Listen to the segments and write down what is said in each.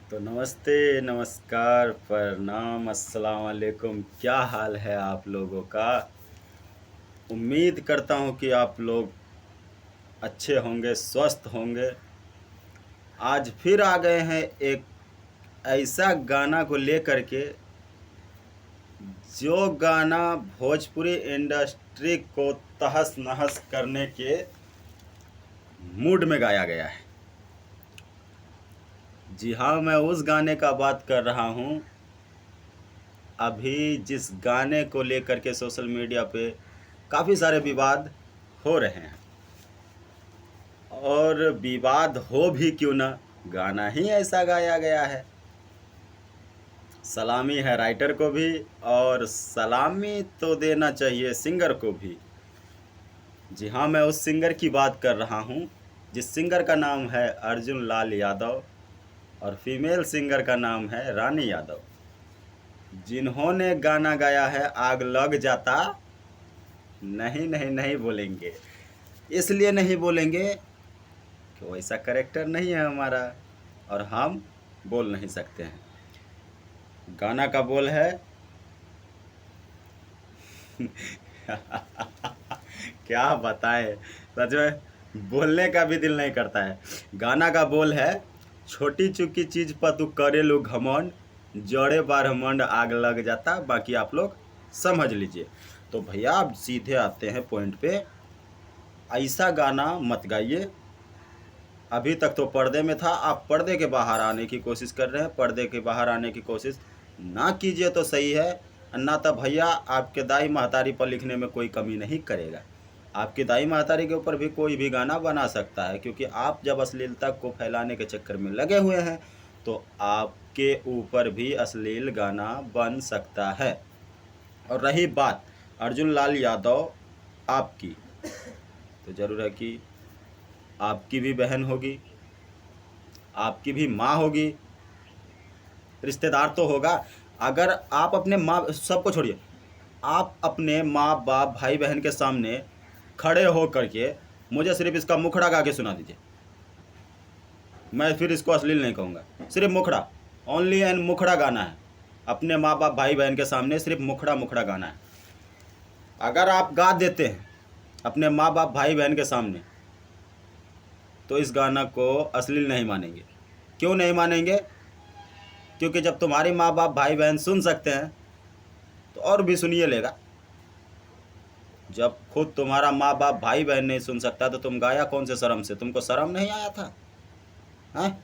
तो नमस्ते, नमस्कार, प्रणाम, अस्सलाम वालेकुम। क्या हाल है आप लोगों का? उम्मीद करता हूँ कि आप लोग अच्छे होंगे, स्वस्थ होंगे। आज फिर आ गए हैं एक ऐसा गाना को लेकर के जो गाना भोजपुरी इंडस्ट्री को तहस नहस करने के मूड में गाया गया है। जी हाँ, मैं उस गाने का बात कर रहा हूँ। अभी जिस गाने को लेकर के सोशल मीडिया पे काफ़ी सारे विवाद हो रहे हैं, और विवाद हो भी क्यों ना, गाना ही ऐसा गाया गया है। सलामी है राइटर को भी, और सलामी तो देना चाहिए सिंगर को भी। जी हाँ, मैं उस सिंगर की बात कर रहा हूँ जिस सिंगर का नाम है अर्जुन लाल यादव, और फीमेल सिंगर का नाम है रानी यादव, जिन्होंने गाना गाया है आग लग जाता। नहीं नहीं नहीं बोलेंगे, इसलिए नहीं बोलेंगे कि वैसा करेक्टर नहीं है हमारा, और हम बोल नहीं सकते हैं। गाना का बोल है क्या बताएं, सच में बोलने का भी दिल नहीं करता है। गाना का बोल है, छोटी चुकी चीज पर तू करेलू घमंड, जड़े बारहमंड आग लग जाता। बाकी आप लोग समझ लीजिए। तो भैया आप सीधे आते हैं पॉइंट पे। ऐसा गाना मत गाइए। अभी तक तो पर्दे में था, आप पर्दे के बाहर आने की कोशिश कर रहे हैं। पर्दे के बाहर आने की कोशिश ना कीजिए तो सही है, ना तो भैया आपके दाई महतारी पर लिखने में कोई कमी नहीं करेगा। आपकी दाई महतारी के ऊपर भी कोई भी गाना बना सकता है, क्योंकि आप जब अश्लीलता को फैलाने के चक्कर में लगे हुए हैं तो आपके ऊपर भी अश्लील गाना बन सकता है। और रही बात अर्जुन लाल यादव आपकी, तो ज़रूर है कि आपकी भी बहन होगी, आपकी भी माँ होगी, रिश्तेदार तो होगा। अगर आप अपने माँ, सबको छोड़िए, आप अपने माँ बाप भाई बहन के सामने खड़े हो करके मुझे सिर्फ इसका मुखड़ा गा के सुना दीजिए। मैं फिर इसको अश्लील नहीं कहूँगा, सिर्फ मुखड़ा, ओनली एंड मुखड़ा गाना है। अपने माँ बाप भाई बहन के सामने सिर्फ मुखड़ा मुखड़ा गाना है। अगर आप गा देते हैं अपने माँ बाप भाई बहन के सामने, तो इस गाना को अश्लील नहीं मानेंगे। क्यों नहीं मानेंगे? क्योंकि जब तुम्हारे माँ बाप भाई बहन सुन सकते हैं तो और भी सुनिए लेगा। जब खुद तुम्हारा माँ बाप भाई बहन नहीं सुन सकता तो तुम गाया कौन से शर्म से? तुमको शर्म नहीं आया था? हैं?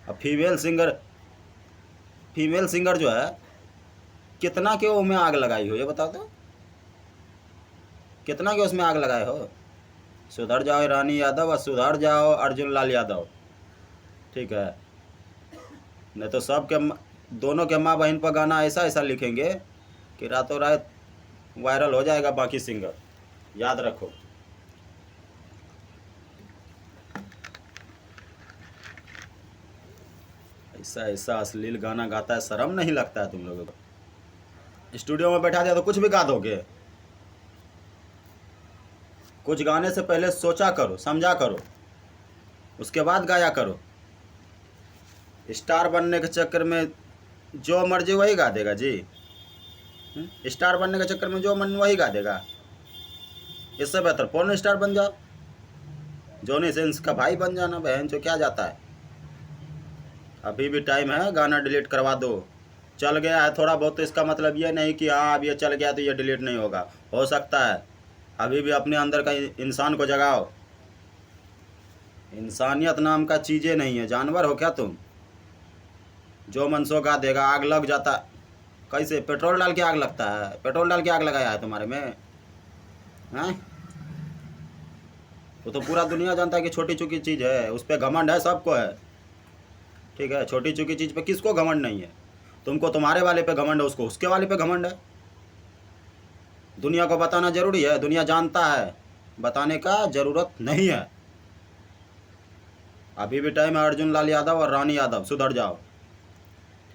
अब फीमेल सिंगर जो है, कितना के उसमें आग लगाई हो ये बता दो, कितना के उसमें आग लगाए हो? सुधर जाओ रानी यादव, और सुधर जाओ अर्जुन लाल यादव, ठीक है? नहीं तो सब के दोनों के माँ बहन पर गाना ऐसा ऐसा लिखेंगे कि रातों रात वायरल हो जाएगा बाकी सिंगर, याद रखो। ऐसा ऐसा अश्लील गाना गाता है, शर्म नहीं लगता है तुम लोगों को? स्टूडियो में बैठा दिया तो कुछ भी गा दोगे? कुछ गाने से पहले सोचा करो, समझा करो, उसके बाद गाया करो। स्टार बनने के चक्कर में जो मर्जी वही गा देगा जी। स्टार बनने के चक्कर में जो मन वही गा देगा। इससे बेहतर पोर्न स्टार बन जाओ, जॉनी सिंस का भाई बन जाना, बहन जो क्या जाता है। अभी भी टाइम है, गाना डिलीट करवा दो। चल गया है थोड़ा बहुत तो इसका मतलब ये नहीं कि हाँ अब ये चल गया तो ये डिलीट नहीं होगा, हो सकता है। अभी भी अपने अंदर का इंसान को जगाओ। इंसानियत नाम का चीज़ें नहीं है, जानवर हो क्या तुम? जो मन सो गा देगा। आग लग जाता, कैसे? पेट्रोल डाल के आग लगता है? पेट्रोल डाल के आग लगाया है तुम्हारे में? हैं? वो तो पूरा दुनिया जानता है कि छोटी चुकी चीज़ है, उस पर घमंड है, सबको है, ठीक है? छोटी चुकी चीज़ पे किसको घमंड नहीं है? तुमको तुम्हारे वाले पे घमंड है, उसको उसके वाले पे घमंड है। दुनिया को बताना जरूरी है? दुनिया जानता है, बताने का ज़रूरत नहीं है। अभी भी टाइम है अर्जुन लाल यादव और रानी यादव, सुधर जाओ,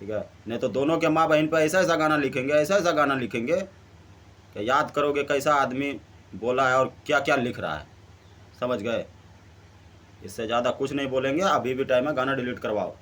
ठीक है? नहीं तो दोनों के माँ बहन पर ऐसा ऐसा गाना लिखेंगे, ऐसा ऐसा गाना लिखेंगे कि याद करोगे कैसा आदमी बोला है और क्या क्या लिख रहा है। समझ गए? इससे ज़्यादा कुछ नहीं बोलेंगे। अभी भी टाइम है, गाना डिलीट करवाओ।